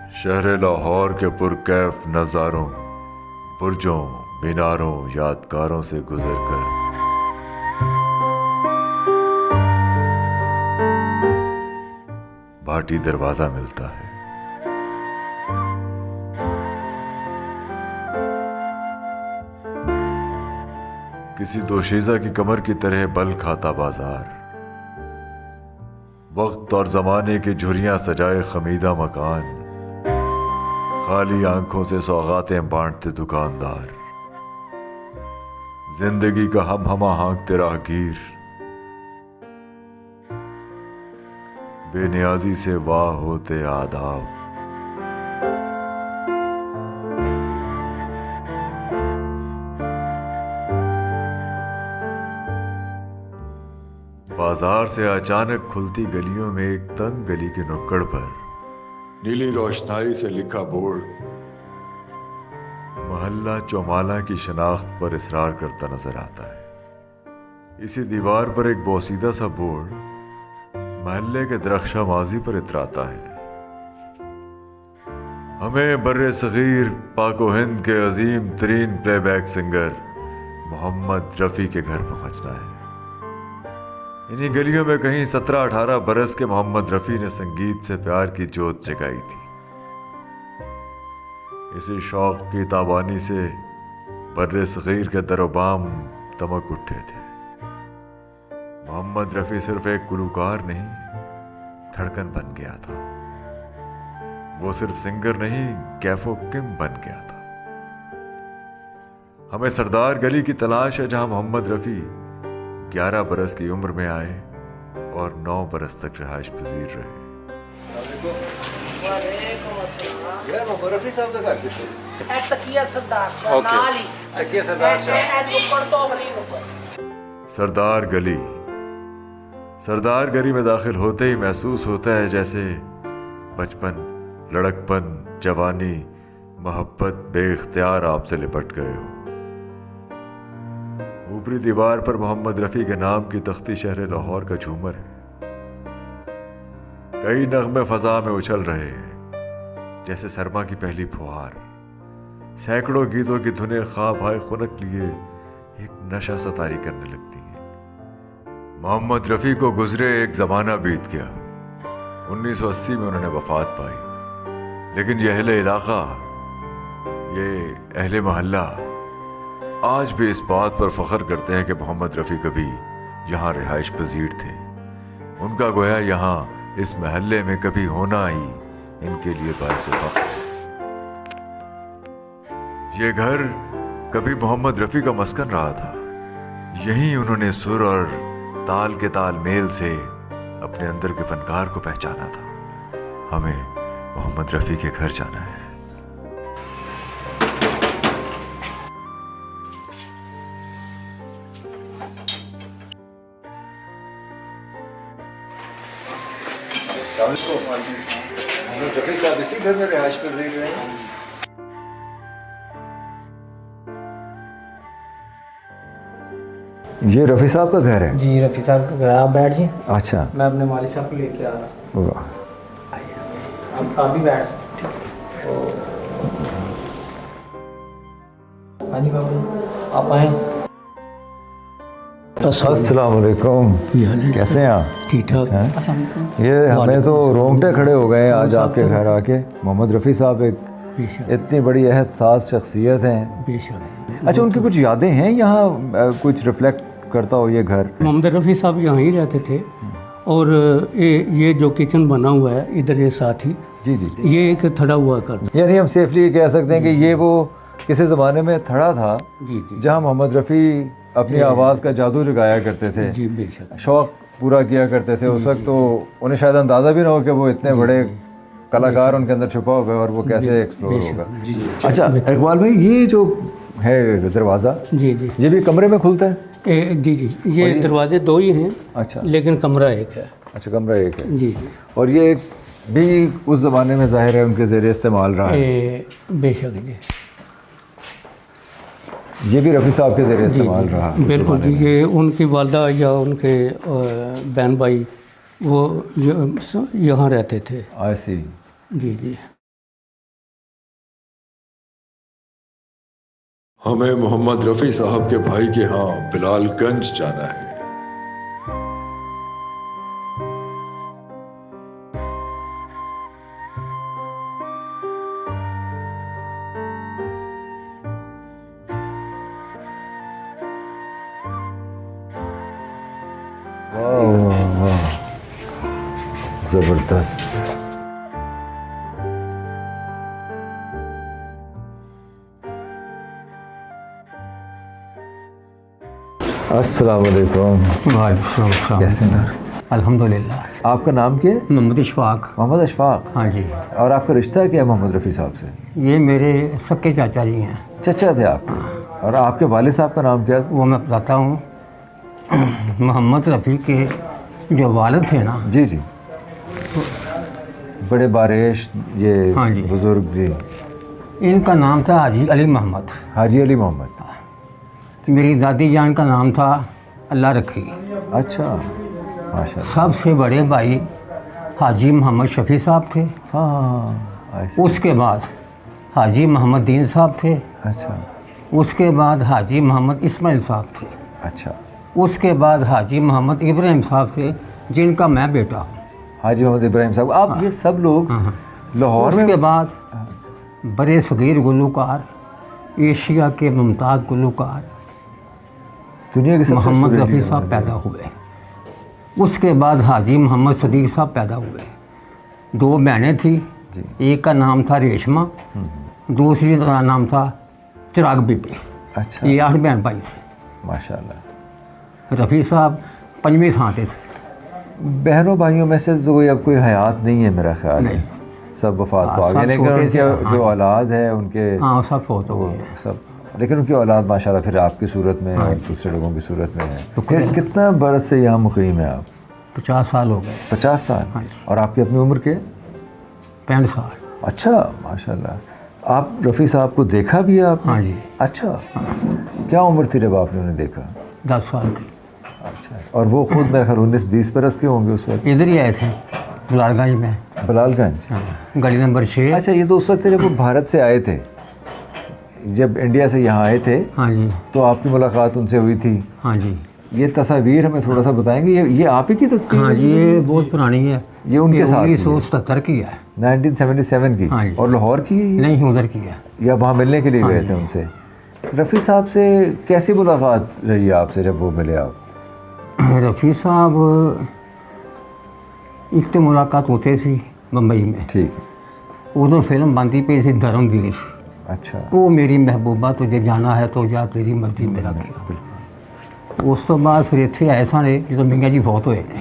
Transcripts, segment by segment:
शहर लाहौर के पुरकैफ नज़ारों, बुर्जों, मीनारों, यादगारों से गुजरकर भाटी दरवाजा मिलता है। किसी दोशीज़ा की कमर की तरह बल खाता बाजार, वक्त और जमाने की झुर्रियां सजाए खमीदा मकान, खाली आंखों से सौगातें बांटते दुकानदार, जिंदगी का हम हाँकते राहगीर, बेनियाजी से वाह होते आदाब। बाजार से अचानक खुलती गलियों में एक तंग गली के नुक्कड़ पर नीली रोशनाई से लिखा बोर्ड मोहल्ला चौमाला की शनाख्त पर इसरार करता नजर आता है। इसी दीवार पर एक बोसीदा सा बोर्ड मोहल्ले के दरख्शा माजी पर इतराता है, हमें बर्रे सगीर पाको हिंद के अजीम तरीन प्लेबैक सिंगर मोहम्मद रफ़ी के घर पहुंचना है। इन्हीं गलियों में कहीं 17-18 बरस के मोहम्मद रफ़ी ने संगीत से प्यार की जोत जगाई थी। इसी शौक की ताबानी से बर्रे सगीर के दरोबाम दमक उठे थे। मोहम्मद रफ़ी सिर्फ एक गुलूकार नहीं, धड़कन बन गया था। वो सिर्फ सिंगर नहीं, कैफो किम बन गया था। हमें सरदार गली की तलाश है जहां मोहम्मद रफ़ी 11 बरस की उम्र में आए और 9 बरस तक रिहाइश पजीर रहे। सरदार गली में दाखिल होते ही महसूस होता है जैसे बचपन, लड़कपन, जवानी, मोहब्बत बेख्तियार आपसे लिपट गए हो। ऊपरी दीवार पर मोहम्मद रफ़ी के नाम की तख्ती शहर लाहौर का झूमर है। कई नगमे फजा में उछल रहे हैं जैसे सरमा की पहली फुहार। सैकड़ों गीतों की धुनें ख्वाब हाय खुनक लिए एक नशा सा तारी करने लगती हैं। मोहम्मद रफ़ी को गुजरे एक ज़माना बीत गया। 1980 में उन्होंने वफात पाई, लेकिन ये अहले इलाका, ये अहले मोहल्ला आज भी इस बात पर फख्र करते हैं कि मोहम्मद रफ़ी कभी यहाँ रिहाइश पजीर थे। उनका गोया यहाँ इस महल्ले में कभी होना ही इनके लिए बाइस फख्र है। ये घर कभी मोहम्मद रफ़ी का मस्कन रहा था। यहीं उन्होंने सुर और ताल के तालमेल से अपने अंदर के फनकार को पहचाना था। हमें मोहम्मद रफ़ी के घर जाना है। रफ़ी साहब इसी घर में रिहाइश कर रहे हैं। ये रफ़ी साहब का घर है? जी रफ़ी साहब का घर है। आप बैठ जाइए। अच्छा, मैं अपने मालिक साहब को लेके आ रहा हूँ। आप भी बैठ जाइए। हाँ जी बाबू, आप आए। अस्सलाम वालेकुम। कैसे हैं आप? ठीक ठाक। ये हमें तो रोंगटे खड़े हो गए आज आपके घर आके। मोहम्मद रफ़ी साहब एक इतनी बड़ी अहदसास शख्सियत हैं। बेशक। अच्छा, उनकी कुछ यादें हैं यहाँ, कुछ रिफ्लेक्ट करता हो ये घर? मोहम्मद रफ़ी साहब यहाँ ही रहते थे और ये जो किचन बना हुआ है इधर ये साथ ही, जी जी, ये एक थड़ा हुआ कर, यानी हम सेफली कह सकते हैं कि ये वो किसी ज़माने में थड़ा था जी जी, जहाँ मोहम्मद रफ़ी अपनी आवाज़ का जादू जगाया करते थे। जी बेशक। शौक़ पूरा किया करते थे। उस वक्त तो उन्हें शायद अंदाज़ा भी ना हो कि वो इतने बड़े कलाकार उनके अंदर छुपा हुआ है और वो कैसे एक्सप्लोर होगा। अच्छा इकबाल भाई, ये जो है दरवाज़ा, जी जी, ये भी कमरे में खुलता है? जी जी, ये दरवाजे 2 ही हैं। अच्छा, लेकिन कमरा एक है। अच्छा, कमरा एक है। जी जी। और ये भी उस ज़माने में ज़ाहिर है उनके ज़ेरे इस्तेमाल रहा है? बेशक जी, ये भी रफ़ी साहब के ज़रिए इस्तेमाल रहा? बिल्कुल जी। ये उनकी वालदा या उनके बहन भाई वो यहाँ रहते थे। ऐसी? जी जी। हमें मोहम्मद रफी साहब के भाई के यहाँ बिलालगंज जाना है। वाह वाह, जबरदस्त। अस्सलाम वालेकुम। वालेकुम कैसे हैं? अल्हम्दुलिल्लाह। आपका नाम क्या है? मोहम्मद इशफाक। मोहम्मद अशफाक। हाँ जी, और आपका रिश्ता क्या है मोहम्मद रफ़ी साहब से? ये मेरे सक्के चाचा जी हैं। चचा थे आप? और आपके वालिद साहब का नाम क्या? वो मैं बताता हूँ। मोहम्मद रफ़ी के जो वालिद थे ना, जी जी, बड़े बारिश ये हाँ जी। बुजुर्ग जी। इनका नाम था हाजी अली मोहम्मद। हाजी अली मोहम्मद। मेरी दादी जान का नाम था अल्लाह रखी। अच्छा, माशाल्लाह। सबसे बड़े भाई हाजी मोहम्मद शफ़ी साहब थे। हाँ, ऐसे। उसके बाद हाजी मोहम्मद दीन साहब थे। अच्छा उसके बाद हाजी मोहम्मद इस्माइल साहब थे। अच्छा। उसके बाद हाजी मोहम्मद इब्राहिम साहब थे, जिनका मैं बेटा हूँ। हाजी मोहम्मद इब्राहिम साहब, आप ये सब लोग लाहौर में? उसके बाद बड़े सगीर गुलूकार, एशिया के मुमताज़ गुलूकार दुनिया के सबसे मोहम्मद सुरीली रफ़ी साहब पैदा हुए। उसके बाद हाजी मोहम्मद सदीक साहब पैदा हुए। दो बहनें थी, जी। एक का नाम था रेशमा, दूसरी का नाम था चिराग बीबी। अच्छा, ये 8 बहन भाई थे। माशाल्लाह। रफ़ी साहब 5वीं थाते थे। बहनों भाइयों में से तो कोई अब कोई हयात नहीं है मेरा ख्याल है, नहीं। सब वफात को आ सब गए, लेकिन छोटे उनके थे, जो हाँ। औलाद है उनके हाँ, सब फोत हो वो गए। सब, लेकिन उनकी औलाद माशाल्लाह फिर आपकी सूरत में और दूसरे लोगों की सूरत में है। फिर कितना बरस से यहाँ मुकीम है आप? 50 साल हो गए। 50 साल। हाँ। और आपकी अपनी उम्र के? 65 साल। अच्छा, माशाल्लाह। आप रफ़ी साहब को देखा भी है आपने? हाँ जी। अच्छा, क्या उम्र थी जब आपने उन्हें देखा? 10 साल की। अच्छा, और वो खुद मेरे ख्याल 19-20 बरस के होंगे उस वक्त? इधर ही आए थे, बिलालगंज में। बिलालगंज। गली नंबर 6। अच्छा, ये तो उस वक्त थे जब वो भारत से आए थे, जब इंडिया से यहाँ आए थे हाँ जी, तो आपकी मुलाकात उनसे हुई थी। हाँ जी, ये तस्वीर हमें थोड़ा सा बताएंगे? ये आप ही की तस्वीर हाँ है? जी, ये बहुत पुरानी है। ये उनके साथ की है? 1977 की है। 1977 की? हाँ जी। और लाहौर की है ये? नहीं, उधर की है। या वहाँ मिलने के लिए हाँ गए जी। थे उनसे? रफ़ी साहब से कैसी मुलाकात रही आपसे जब वो मिले आप? रफ़ी साहब एक तो मुलाकात होते सी मुंबई में। ठीक है। उधर फिल्म बनती पई सी धर्मवीर। अच्छा, वो मेरी महबूबा तुझे जाना है तो जा, तेरी मर्जी मेरा क्या। उस तो बाद फिर इत्थे आए सारे जो मियाँ जी फौत होए ने,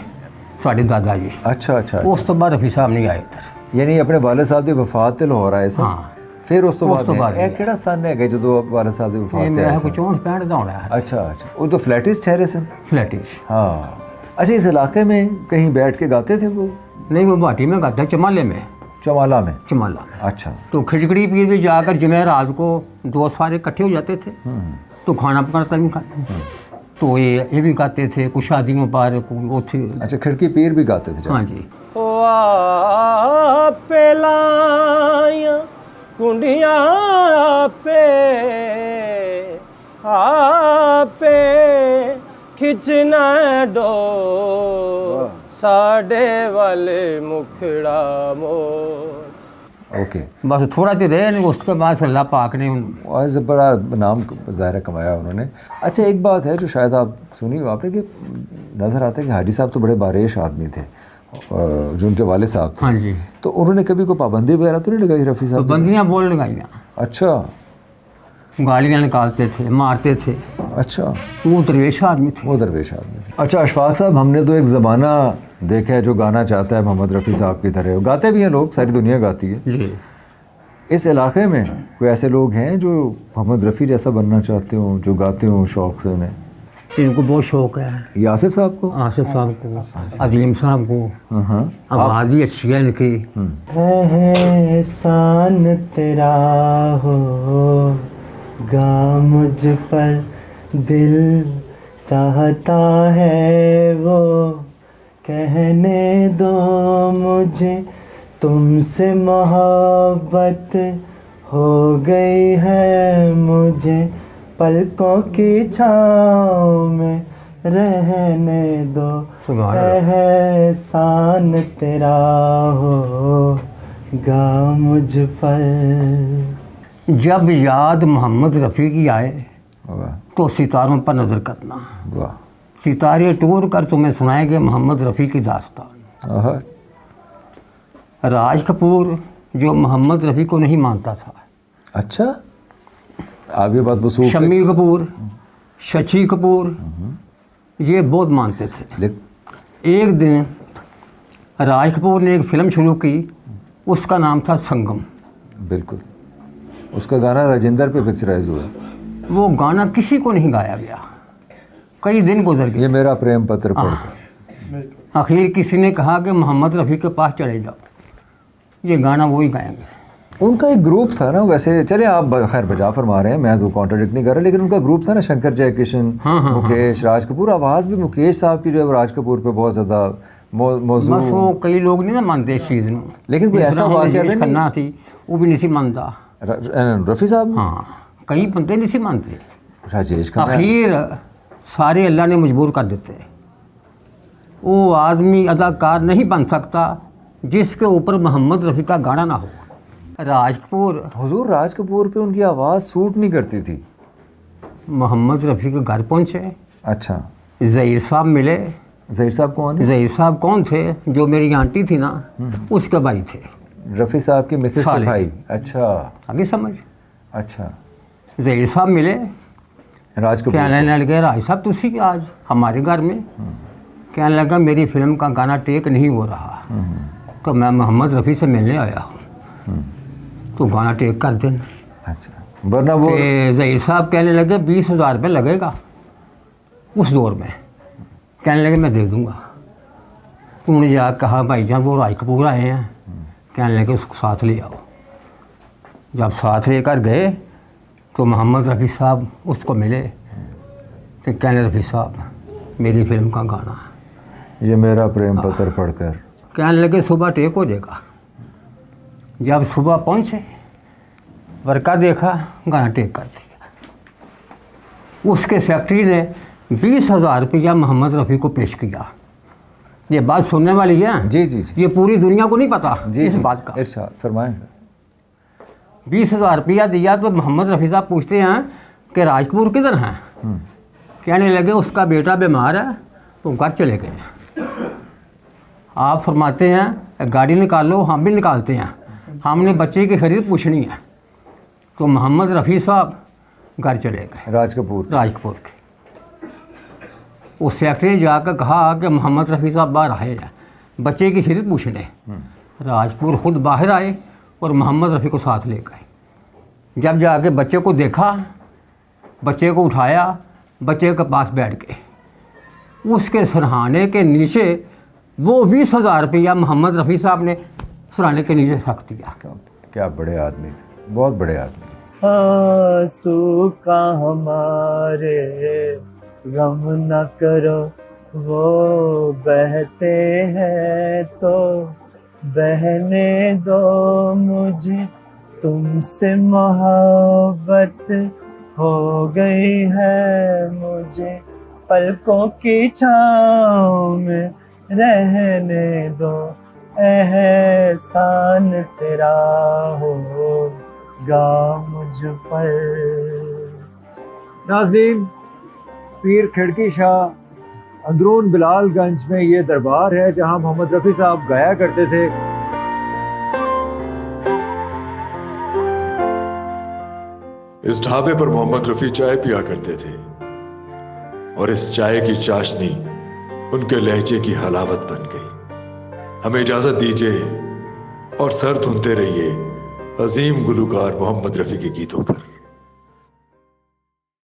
साढ़े दादा जी। अच्छा अच्छा। उस तो बाद रफ़ी साहब नहीं आए इधर। यानी अपने वालिद साहब की वफात ते लाहौर आए सन? हाँ। फिर उस तो उस बाद तो बाद ਇਹ ਕਿਹੜਾ ਸਨ ਹੈਗਾ ਜਦੋਂ ਵਾਲਿਦ ਸਾਹਿਬ ਦੀ ये ਵਫਾਤ ਤੇ मेरा ਆਏ कुछ ਸਨ? 64 का होना है। अच्छा अच्छा, वो तो फ्लैटिस्ट ठहरे सन? फ्लैटिश। हाँ। अच्छा, इस इलाके में कहीं बैठ के गाते थे वो? नहीं, वो भाटी में गाता है, चमाले में। चमाला में? चमाला में। अच्छा। तो खिचड़ी पीर भी जाकर जमेरात को दोस्त सारे इकट्ठे हो जाते थे, तो खाना पकाता भी खाते। तो ये भी गाते थे, कुछ शादियों पर वो थे। अच्छा, खिड़की पीर भी गाते थे? हाँ जी। पेलाया कुंडिया पे आपे खिंचना डो साडे वाले मुखड़ा मोर। ओके। बस थोड़ा देर रहे नहीं, उसके बाद फिर अल्लाह पाक ने और बड़ा नाम ज़ाहिर कमाया उन्होंने। अच्छा, एक बात है जो शायद आप सुनी हो आपने, कि नज़र आता है कि हाजी साहब तो बड़े बारिश आदमी थे, जो उनके वाले साहब थे। हाँ जी, तो उन्होंने कभी कोई पाबंदी वगैरह तो नहीं लगाई रफ़ी तो साहब? बंदियाँ बोल लगाइयाँ, अच्छा गालियाँ निकालते थे, मारते थे। अच्छा, वो दरवेश आदमी थे। वो दरवेश आदमी थे। अच्छा अशफाक साहब, हमने तो एक ज़माना देखा है जो गाना चाहता है मोहम्मद रफ़ी साहब की तरह, गाते भी हैं लोग, सारी दुनिया गाती है। जी। इस इलाके में कोई ऐसे लोग हैं जो मोहम्मद रफ़ी जैसा बनना चाहते हों, जो गाते हों शौक़ से उन्हें? इनको बहुत शौक है, ये आसिफ साहब को? आसिफ साहब को, अजीम साहब को। हाँ। आवाज़ भी अच्छी है इनकी। है एहसान तेरा होगा मुझ पर, दिल चाहता है वो कहने दो मुझे, तुमसे मोहब्बत हो गई है मुझे, पलकों की छाँव में रहने दो, सुभान अल्लाह। एहसान तेरा होगा मुझ पर। जब याद मोहम्मद रफ़ी की आए वाह तो सितारों पर नज़र करना, वाह। सितारे टूर कर तुम्हें सुनाएंगे मोहम्मद रफ़ी की दास्तान। आहा, राज कपूर जो मोहम्मद रफ़ी को नहीं मानता था, अच्छा आप ये बात वसूख से शम्मी कपूर, शशि कपूर, ये बहुत मानते थे। लिख एक दिन राज कपूर ने एक फ़िल्म शुरू की, उसका नाम था संगम। बिल्कुल, उसका गाना राजेंद्र पे पिक्चराइज हुआ। वो गाना किसी को नहीं गाया गया, कई दिन गुजर गए। ये मेरा प्रेम पत्र पढ़कर आखिर किसी ने कहा कि मोहम्मद रफ़ी के पास चले जाओ, ये गाना वो ही गाएंगे। उनका एक ग्रुप था ना, वैसे चले आप खैर बजा फरमा रहे हैं, मैं तो कॉन्ट्रडिक्ट नहीं कर रहा, लेकिन उनका ग्रुप था ना, शंकर जयकिशन, मुकेश, राज कपूर। आवाज़ भी मुकेश साहब की जो है वो राज कपूर पे बहुत ज़्यादा मौजूद। बस वो कई लोग नहीं ना मानते इस चीज़ में, लेकिन कोई ऐसा वाक़या नहीं करना थी वो भी नहीं मानता। रफ़ी साहब, हाँ, कई बंदे नहीं मानते। राजेश खन्ना, आखिर सारे अल्लाह ने मजबूर कर देते। वो आदमी अदाकार नहीं बन सकता जिसके ऊपर मोहम्मद रफ़ी का गाना ना हो। राज कपूर, हुजूर राज कपूर पे उनकी आवाज़ सूट नहीं करती थी। मोहम्मद रफ़ी के घर पहुँचे, अच्छा, ज़हीर साहब मिले। ज़हीर साहब कौन है? ज़हीर साहब कौन थे? जो मेरी आंटी थी ना, उसके भाई थे, रफ़ी साहब के मिसेस के साले। भाई। अच्छा आगे समझ। अच्छा, ज़हीर साहब मिले, राज कपूर। कहने लगे राज साहब तुसी आज हमारे घर में। कहने लगा मेरी फिल्म का गाना टेक नहीं हो रहा, तो मैं मोहम्मद रफ़ी से मिलने आया हूँ, तो गाना टेक कर देना। अच्छा, वरना वो ज़हीर साहब कहने लगे 20,000 रुपये लगेगा उस दौर में। कहने लगे मैं दे दूँगा। उन्होंने जाकर कहा भाईजान वो राज कपूर आए हैं, कहने लगे उसको साथ ले आओ। जब साथ लेकर गए तो मोहम्मद रफ़ी साहब उसको मिले, तो कहने रफ़ी साहब मेरी फिल्म का गाना है। ये मेरा प्रेम पत्र पढ़कर कहने लगे सुबह टेक हो जाएगा। जब सुबह पहुँचे, वर्का देखा, गाना टेक कर दिया। उसके सेक्रेटरी ने 20,000 रुपया मोहम्मद रफ़ी को पेश किया। ये बात सुनने वाली है, जी जी जी ये पूरी दुनिया को नहीं पता जी इस जी, बात का। इरशाद फरमाएं सर। 20,000 रुपया दिया तो मोहम्मद रफ़ी साहब पूछते हैं कि राज कपूर किधर हैं? कहने लगे उसका बेटा बीमार है, तो घर चले गए। आप फरमाते हैं गाड़ी निकालो, हम भी निकालते हैं, हमने बच्चे की खरीद पूछनी है। तो मोहम्मद रफ़ी साहब घर चले गए, राज कपूर के। उस सेक्रेटरी ने जाकर कहा कि मोहम्मद रफ़ी साहब बाहर आए हैं बच्चे की खरीद पूछने। राजपुर खुद बाहर आए और मोहम्मद रफ़ी को साथ ले गए। जब जाके बच्चे को देखा, बच्चे को उठाया, बच्चे के पास बैठ गए। उसके सरहाने के नीचे वो 20,000 रुपया मोहम्मद रफ़ी साहब ने सरहाने के नीचे रख दिया। क्या बड़े आदमी थे, बहुत बड़े आदमी। आंसू का हमारे गम न करो, वो बहते हैं तो बहने दो, मुझे तुमसे मोहब्बत हो गई है, मुझे पलकों की छाँव में रहने दो, एहसान तेरा होगा मुझ पर। नाज़रीन, पीर खिड़की शाह अंदरून बिलालगंज में ये दरबार है जहां मोहम्मद रफ़ी साहब गाया करते थे। इस ढाबे पर मोहम्मद रफ़ी चाय पिया करते थे और इस चाय की चाशनी उनके लहजे की हलावत बन गई। हमें इजाजत दीजिए और सर धुनते रहिए अजीम गुलूकार मोहम्मद रफ़ी के गीतों पर।